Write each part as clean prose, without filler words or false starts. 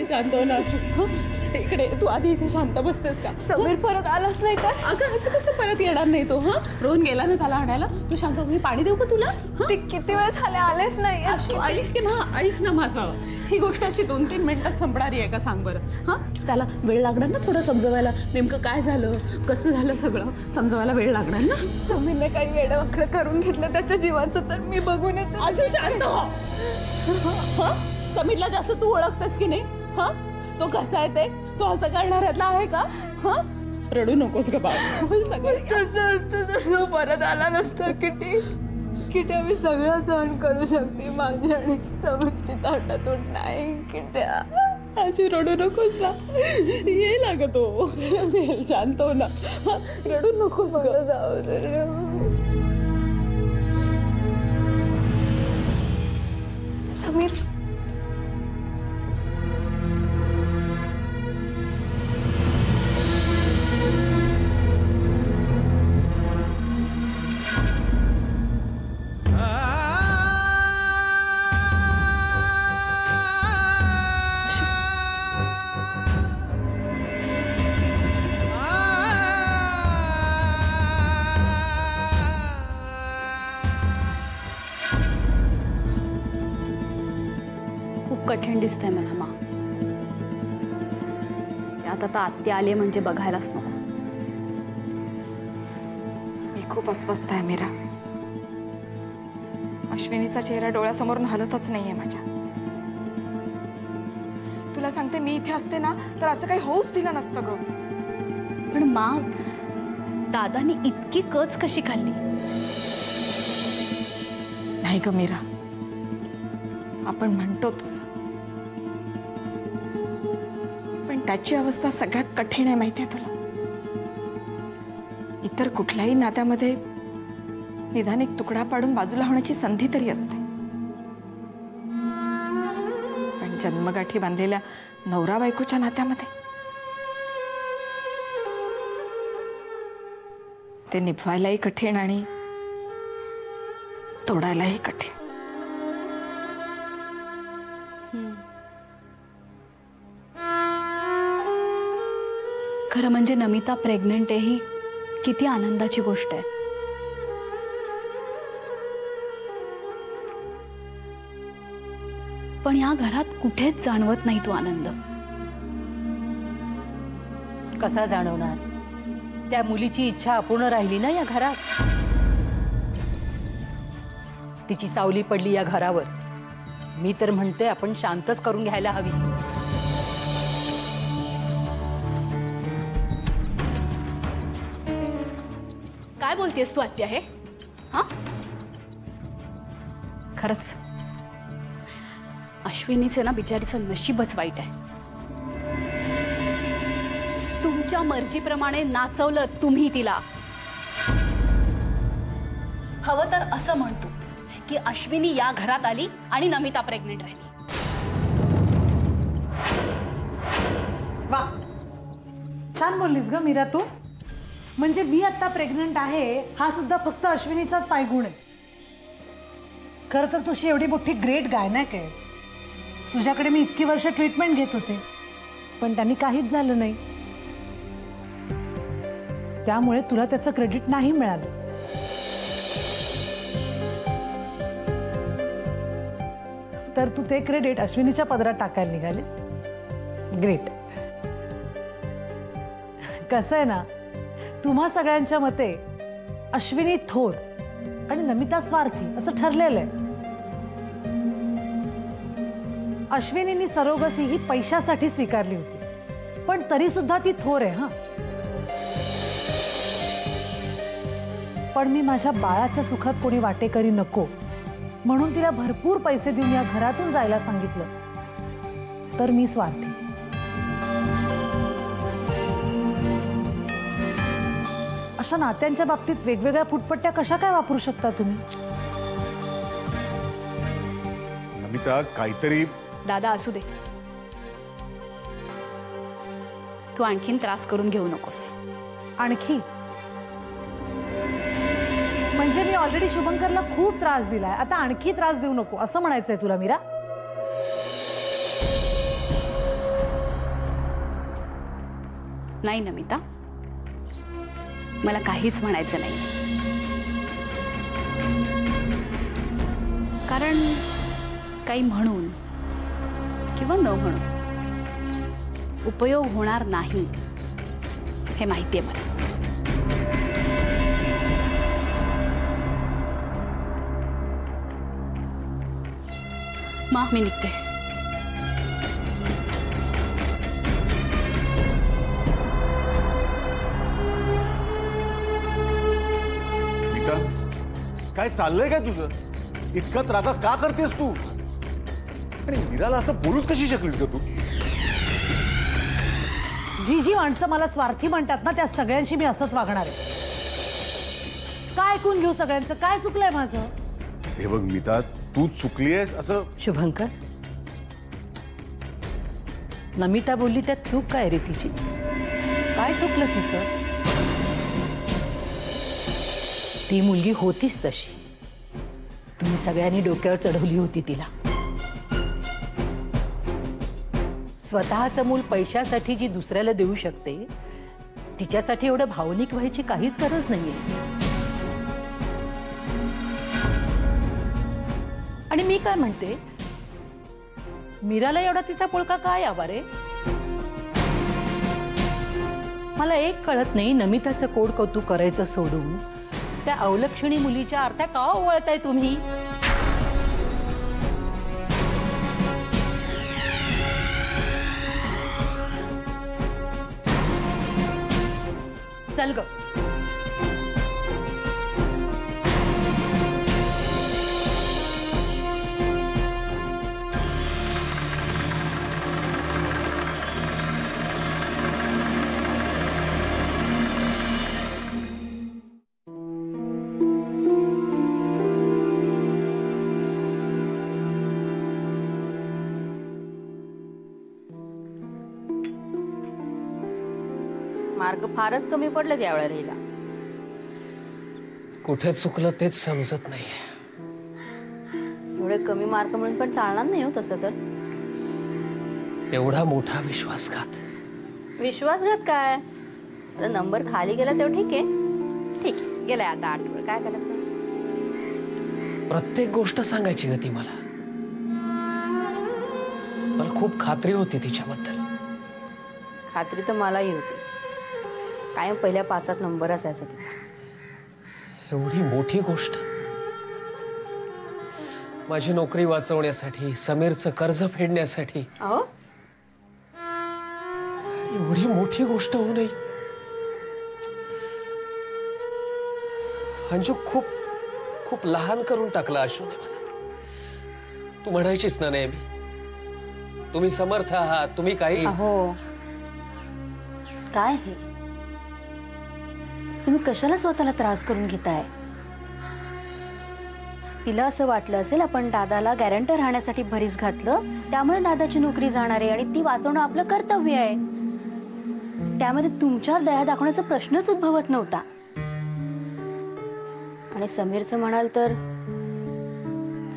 शांत हो ना अशू. इकडे तू आधी इथे शांत बसतेस का? समीर परत आलाच नाही तर? अगं असं कसं परत येणार नाही तो? रोहन गेला ना त्याला आणायला. तू शांत, मी पाणी देऊ का तुला? ते किती वेळ झाले आलेच नाही. अशू ऐक ना माझं. ही गोष्ट अशी 2-3 मिनिटात संपणारी आहे का सांग बरं? त्याला वेळ लागणार ना थोडं समजवायला. नेमकं काय झालं, कसं झालं सगळं समजवायला वेळ लागणार ना. समीरने काही वेडवाकडं करून घेतलं त्याच्या जीवाचं तर मी बघून येते. अशू शांत हो. समीरला जास्त तू ओळखतेस की नाही? तो कसा आहे ते, तो असं करणाऱ्यातला आहे का? रडू नकोस ग बाळा. सगळं कसं असतं तर परत आला नसता. किट्या मी सगळं सहन करू शकते माझ्या आणि समीरची ताटातून नाही. किट्या अशी रडू नकोस ना. येईल अगं तो. शांत हो ना. रडू नकोस ग. जाऊ दे. समीर कठीण दिसतंय मला मा. त्यात आता आत्या आली म्हणजे बघायलाच नको. मी खूप अस्वस्थ आहे मीरा. अश्विनीचा चेहरा डोळ्यासमोरून हलतच नाहीये माझ्या. तुला सांगते मी इथे असते ना तर असं काही होऊच दिलं नसतं ग. पण मा, दादानी इतकी कच कशी खाल्ली? नाही ग मीरा, आपण म्हणतो तसं, पण त्याची अवस्था सगळ्यात कठीण आहे माहिती आहे तुला. इतर कुठल्याही नात्यामध्ये निदान एक तुकडा पाडून बाजूला होण्याची संधी तरी असते, पण जन्मगाठी बांधलेल्या नवरा बायकोच्या नात्यामध्ये ते निभवायलाही कठीण आणि तोडायलाही कठीण. खरं म्हणजे नमिता प्रेग्नंट आहे ही किती आनंदाची गोष्ट आहे. पण या घरात कुठेच जाणवत नाही तो आनंद. कसा जाणवणार? त्या मुलीची इच्छा अपूर्ण राहिली ना या घरात. तिची सावली पडली या घरावर. मी तर म्हणते आपण शांतच करून घ्यायला हवी. काय बोलतेस तू आत्या? हे खरंच अश्विनीचे ना बिचारीचं नशीबच वाईट आहे. तुमच्या मर्जीप्रमाणे नाचवलं तुम्ही तिला. हवं तर असं म्हणतो की अश्विनी या घरात आली आणि नमिता प्रेग्नेंट राहिली. वा, छान बोललीस ग मीरा तू. म्हणजे मी आता प्रेग्नंट आहे हा सुद्धा फक्त अश्विनीचाच पायगुण आहे. खरं तर तुझी एवढी मोठी ग्रेट गायनॅक आहेस. तुझ्याकडे मी इतकी वर्ष ट्रीटमेंट घेत होते पण त्यांनी काहीच झालं नाही. त्यामुळे तुला त्याचं क्रेडिट नाही मिळालं. तर तू ते क्रेडिट अश्विनीच्या पदरात टाकायला निघालीस. ग्रेट. कसं आहे ना, तुम्हा सगळ्यांच्या मते अश्विनी थोर आणि नमिता स्वार्थी असं ठरलेलं आहे. अश्विनीनी सरोगसी ही पैशासाठी स्वीकारली होती पण तरी सुद्धा ती थोर आहे. पण मी माझ्या बाळाच्या सुखात कोणी वाटेकरी नको म्हणून तिला भरपूर पैसे देऊन या घरातून जायला सांगितलं. तर मी स्वार्थी. अशा नात्यांच्या बाबतीत वेगवेगळ्या फुटपट्ट्या कशा काय वापरू शकता तुम्ही? नमिता काहीतरी. दादा असू दे, तू आणखीन त्रास करून घेऊ नकोस. आणखी म्हणजे मी ऑलरेडी शुभंकरला खूप त्रास दिलाय, आता आणखी त्रास देऊ नको असं म्हणायचंय तुला मीरा? नाही नमिता, मला काहीच म्हणायचं नाही. कारण काही म्हणून किंवा न म्हणून उपयोग होणार नाही हे माहिती आहे मला. मी निघते. मीता, काय चाललंय काय तुझं? इतका त्रागा का करतेस तू? आणि मीराला असं बोलूच कशी शकलीस ग तू? जी जी माणसं मला स्वार्थी म्हणतात ना, त्या सगळ्यांशी मी असंच वागणार आहे. काय ऐकून घेऊ सगळ्यांचं? काय चुकलंय माझं? हे बघ मीता, तू चुकली आहेस असं. शुभंकर, नमिता बोलली त्यात चूक काय रे तिची? काय चुकलं तिचं? ती मुलगी होतीच तशी. तुम्ही सगळ्यांनी डोक्यावर चढवली होती तिला. स्वतःचं मूल पैशासाठी जी दुसऱ्याला देऊ शकते, तिच्यासाठी एवढं भावनिक व्हायची काहीच गरज नाहीये. आणि मी काय म्हणते, मीराला एवढा तिचा पुळका काय यावा रे? मला एक कळत नाही, नमिताचं कोड कौतुक करायचं सोडून त्या अवलक्षणी मुलीच्या अर्थ्या का ओवळताय तुम्ही? चल ग. मार्क फारच कमी पडले यावेळेला हिला. कुठे चुकलं तेच समजत नाही. एवढे कमी मार्क म्हणून पण चालणार नाही हो तसं तर. एवढा मोठा विश्वासघात. विश्वासघात काय? आता नंबर खाली गेला तेव्हा ठीक आहे, ठीक आहे, गेलाय आता 8 वर, काय करायचं? प्रत्येक गोष्ट सांगायची गती मला. मला खूप खात्री होती तिच्याबद्दल. खात्री तर मलाही होती. कायम पहिल्या 5 नंबर असायचा तिचा. एवढी मोठी गोष्ट, माझी नोकरी वाचवण्यासाठी, समीरचं कर्ज फेडण्यासाठी. अहो, एवढी मोठी गोष्ट होऊ नये. अंजू, खूप खूप लहान करून टाकला अशोने मला. तू म्हणायचीस ना नेहमी, तुम्ही समर्थ आहात, तुम्ही काही. अहो काय हे, तुम्ही कशाला स्वतःला त्रास करून घेताय? तिला असं वाटलं असेल आपण दादाला गॅरंटर राहण्यासाठी भरीस घातलं, त्यामुळे दादाची नोकरी जाणार आहे आणि ती वाचवणं आपलं कर्तव्य आहे. त्यामध्ये तुमच्यावर दया दाखवण्याचा प्रश्नच उद्भवत नव्हता. आणि समीरचं म्हणाल तर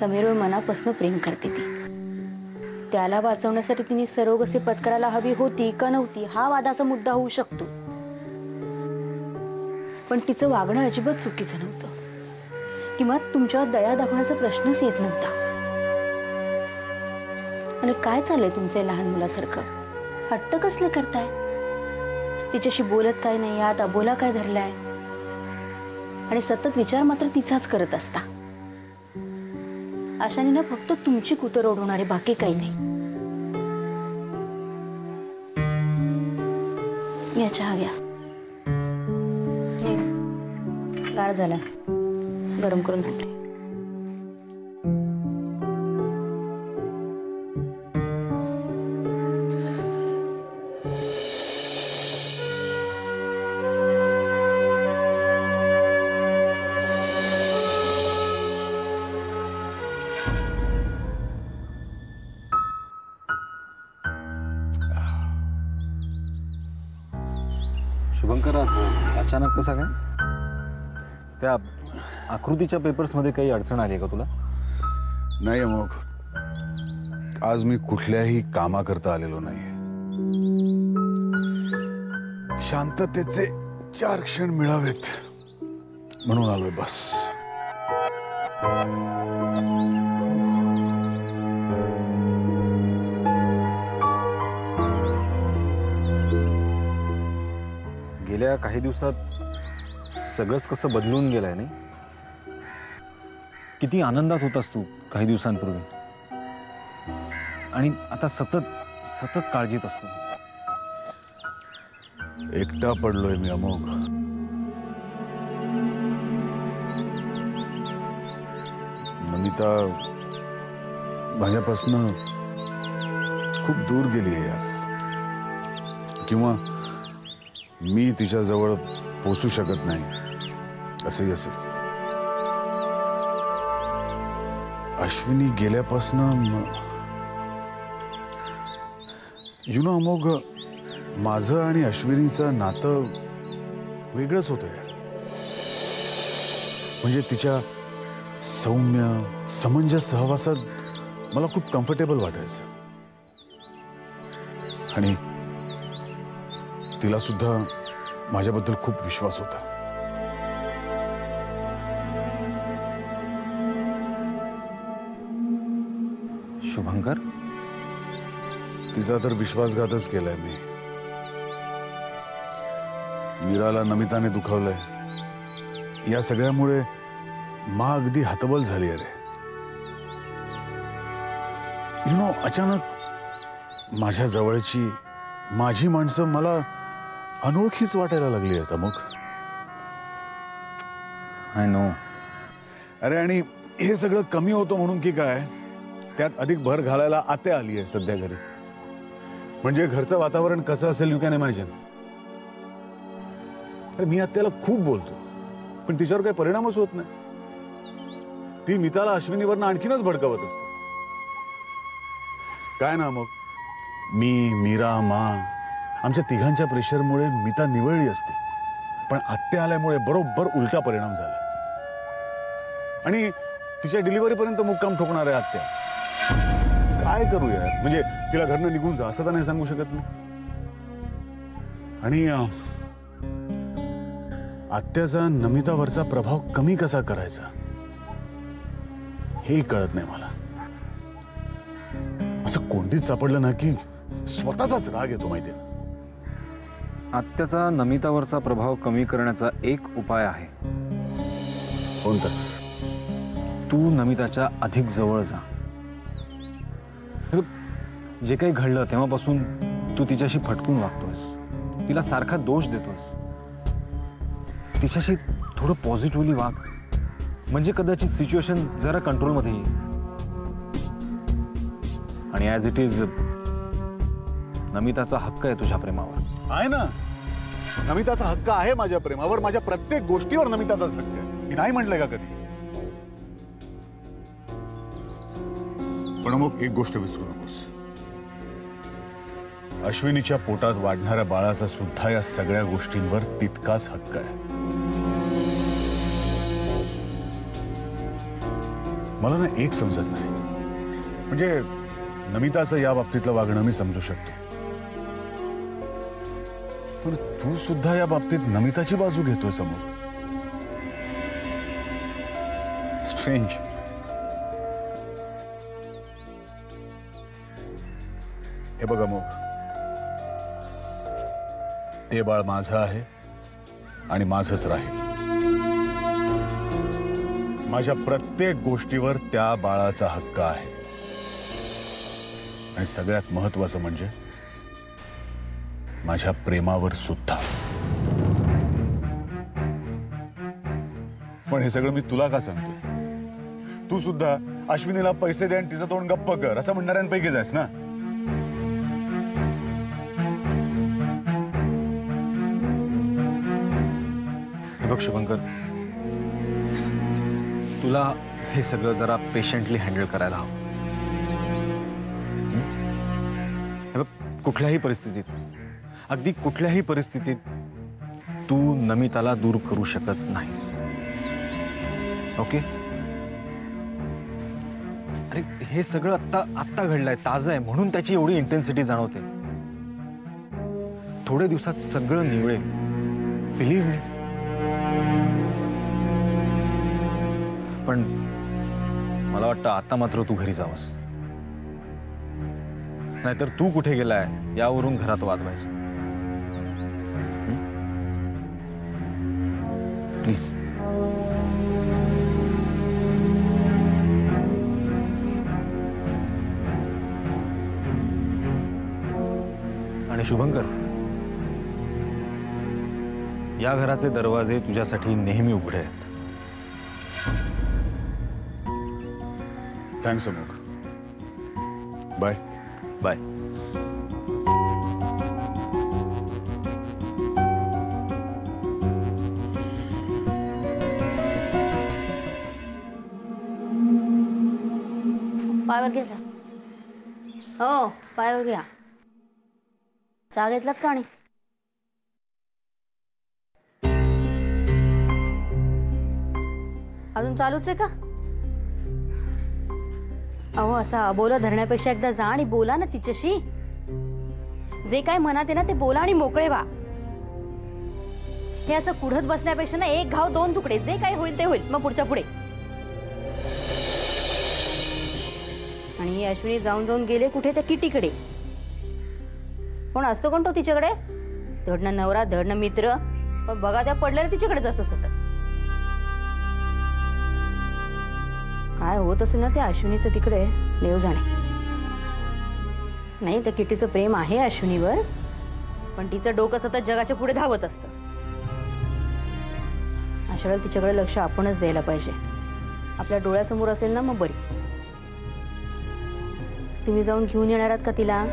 समीरवर मनापासून प्रेम करते ती. त्याला वाचवण्यासाठी तिने सरोगसी पत्कराला हवी होती का नव्हती हा वादाचा मुद्दा होऊ शकतो. पण तिचं वागणं अजिबात चुकीचं नव्हतं. किंवा तुमच्यावर दया दाखवण्याचा प्रश्नच येत नव्हता. आणि काय चाललंय तुमचे लहान मुलासारखं? हट्ट कसले करताय? तिच्याशी बोलत काय नाही आत, अबोला काय धरलाय? आणि सतत विचार मात्र तिचाच करत असता. अशाने ना फक्त तुमची कुतर ओढवणारे, बाकी काही नाही. या चहा घ्या. गार झाला, गरम करून आणले. शुभंकर, आज अचानक कसा काय? त्या आकृतीच्या पेपर्समध्ये काही अडचण आली का तुला? नाही मग, आज मी कुठल्याही कामाकरता आलेलो नाही. शांततेचे 4 क्षण मिळावेत म्हणून आलोय बस. गेल्या काही दिवसात सगळंच कसं बदलून गेलंय नाही? किती आनंदात होतास तू काही दिवसांपूर्वी, आणि आता सतत सतत काळजीत असतो. एकटा पडलोय मी अमोघ. नमिता माझ्यापासनं खूप दूर गेली आहे यार, किंवा मी तिच्याजवळ पोचू शकत नाही असंही असेल. अश्विनी गेल्यापासनं अमोघ, माझं आणि अश्विनीचं नातं वेगळंच होतं यार. म्हणजे तिच्या सौम्य समंजस सहवासात मला खूप कम्फर्टेबल वाटायचं, आणि तिला सुद्धा माझ्याबद्दल खूप विश्वास होता. शुभंकर, तिचा तर विश्वासघातच केलाय मी. मीराला नमिताने दुखावलंय. या सगळ्यामुळे मा अगदी हतबल झाली आहे रे. अचानक माझ्या जवळची माझी माणसं मला अनोळखीच वाटायला लागली आहेत अमुक. I know. अरे, आणि हे सगळं कमी होतं म्हणून की काय, त्यात अधिक भर घालायला आत्या आली आहे सध्या घरी. म्हणजे घरचं वातावरण कसं असेल यू कॅन इमॅजिन. अरे, मी आत्याला खूप बोलतो पण तिच्यावर काही परिणामच होत नाही. ती मिताला अश्विनीवरनं आणखीनच भडकवत असते. काय ना मग, मी, मीरा, मा, आमच्या तिघांच्या प्रेशरमुळे मिता निवळली असते, पण आत्या आल्यामुळे बरोबर उलटा परिणाम झाला. आणि तिच्या डिलिव्हरीपर्यंत मुक्काम ठोकणार आहे आत्या. काय करू यार, म्हणजे तिला घरनं निघून जा असं तर नाही सांगू शकत मी. आणि आत्याचा नमितावरचा प्रभाव कमी कसा करायचा हे कळत नाही मला. असं कोणतीच सापडलं ना की स्वतःचाच राग येतो माहितीये. आत्याचा नमितावरचा प्रभाव कमी करण्याचा एक उपाय आहे. कोणता? तू नमिताच्या अधिक जवळ जा. जे काही घडलं तेव्हापासून तू तिच्याशी फटकून वागतोयस, तिला सारखा दोष देतोयस. तिच्याशी थोडं पॉझिटिव्हली वाग, म्हणजे कदाचित सिच्युएशन जरा कंट्रोलमध्ये येईल. आणि ॲज इट इज, नमिताचा हक्क आहे तुझ्या प्रेमावर. आहे ना, नमिताचा हक्क आहे माझ्या प्रेमावर. माझ्या प्रत्येक गोष्टीवर नमिताचाच हक्क आहे. मी नाही म्हटलंय का कधी. पण मग एक गोष्ट विसरू नकोस, अश्विनीच्या पोटात वाढणाऱ्या बाळाचा सुद्धा या सगळ्या गोष्टींवर तितकाच हक्क आहे. मला ना एक समजत नाही, म्हणजे नमिताचं या बाबतीतलं वागणं मी समजू शकतो, पण तू सुद्धा या बाबतीत नमिताची बाजू घेतोय समोर. स्ट्रेंज. हे बघा मग, ते बाळ माझं आहे आणि माझंच राहील. माझ्या प्रत्येक गोष्टीवर त्या बाळाचा हक्क आहे. आणि सगळ्यात महत्त्वाचं म्हणजे माझ्या प्रेमावर सुद्धा. पण हे सगळं मी तुला का सांगतो? तू सुद्धा अश्विनीला पैसे दे आणि तिचं तोंड गप्प कर असं म्हणणाऱ्यांपैकीच आहेस ना. बघ शुभंकर, तुला हे सगळं जरा पेशंटली हँडल करायला हवं. हे बघ, कुठल्याही परिस्थितीत, अगदी कुठल्याही परिस्थितीत तू नमिताला दूर करू शकत नाहीस. ओके? अरे, हे सगळं आत्ता घडलंय, ताजं आहे, म्हणून त्याची एवढी इंटेन्सिटी जाणवते. थोड्या दिवसात सगळं निवळेल. बिलीव्ह मी. पण मला वाटतं आता मात्र तू घरी जावंस, नाहीतर तू कुठे गेलाय यावरून घरात वाद व्हायचा. प्लीज. आणि शुभंकर, या घराचे दरवाजे तुझ्यासाठी नेहमी उघडे आहेत. थँक्स अमोघ. बाय. बाय. पायावर घ्या सर. हो, पायावर घ्या. चहा घेतलात का? आणि अजून चालूच आहे का? अहो, असा अबोला धरण्यापेक्षा एकदा जा आणि बोला ना तिच्याशी. जे काय मनात आहे ना ते बोला आणि मोकळे व्हा. हे असं कुढत बसण्यापेक्षा ना, एक घाव दोन तुकडे, जे काय होईल ते होईल, मग पुढच्या पुढे. आणि अश्विनी जाऊन जाऊन गेले कुठे? त्या किटीकडे. कोण असतो कोण तो तिच्याकडे? धडनं नवरा, धडनं मित्र, पण बघा त्या पडलेल्या तिच्याकडेच असतो सतत. काय होत असेल ना त्या अश्विनीचं तिकडे, देव जाणे. नाही, त्या किटीचं प्रेम आहे अश्विनीवर, पण तिचं डोकं सतत जगाच्या पुढे धावत असतं. अशा वेळेला तिच्याकडे लक्ष आपणच द्यायला पाहिजे. आपल्या डोळ्यासमोर असेल ना मग बरी. तुम्ही जाऊन घेऊन येणार आहात का तिला?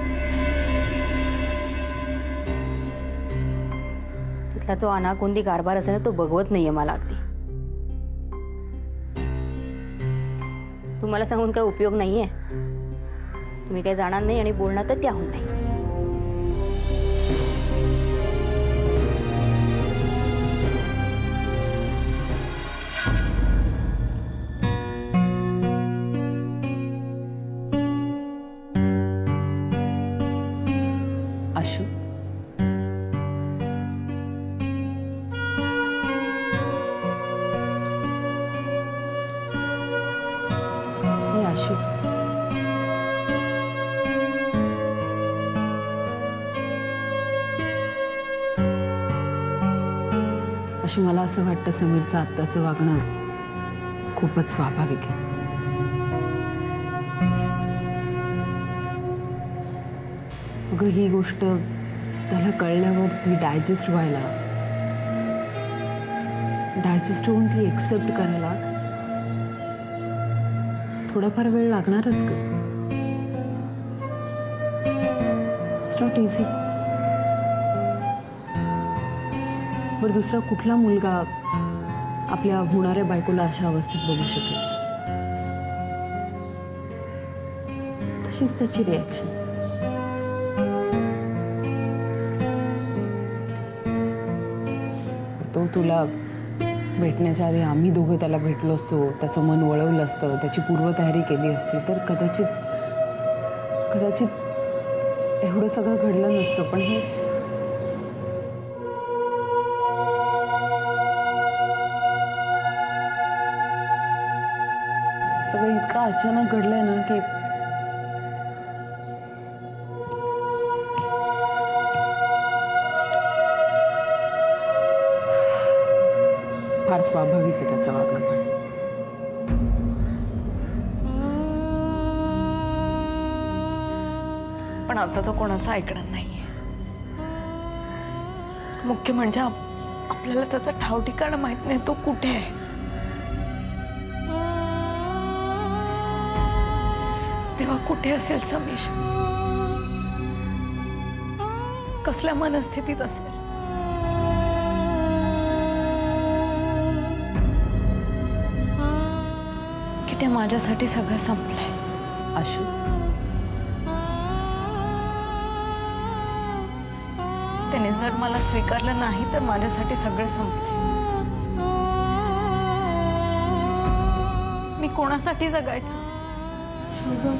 तिथला तो अनाकोंदी कारभार असेल ना, तो बघवत नाहीये मला अगदी. तुम्हाला सांगून काय उपयोग नाहीये. तुम्ही काही जाणार नाही आणि बोलणार तर त्याहून नाही. आशू, हे आशू, आशू, मला असं वाटतं समीरचं आत्ताचं वागणं खूपच स्वाभाविक आहे. अगं, ही गोष्ट त्याला कळल्यावर ती डायजेस्ट व्हायला, डायजेस्ट होऊन ती एक्सेप्ट करायला थोडाफार वेळ लागणारच ग. It's not easy. बरं, दुसरा कुठला मुलगा आपल्या होणाऱ्या बायकोला अशा अवस्थेत बघू शकेल? तशीच त्याची रिॲक्शन. तो तुला भेटण्याच्या आधी आम्ही दोघं त्याला भेटलो असतो, त्याचं मन वळवलं असतं, त्याची पूर्वतयारी केली असती तर कदाचित एवढं सगळं घडलं नसतं. पण हे सगळं इतकं अचानक घडलंय ना की फार स्वाभाविक आहे त्याचं वागणं. पण आता तो कोणाचं ऐकणार नाहीये. मुख्य म्हणजे आपल्याला त्याचा ठाव ठिकाणं माहित नाही, तो कुठे आहे. तेव्हा कुठे असेल समीर? कसल्या मनस्थितीत असेल? किती माझ्यासाठी सगळं संपलंय. आशू, त्याने जर मला स्वीकारलं नाही तर माझ्यासाठी सगळं संपलंय. मी कोणासाठी जगायचं? शुभम,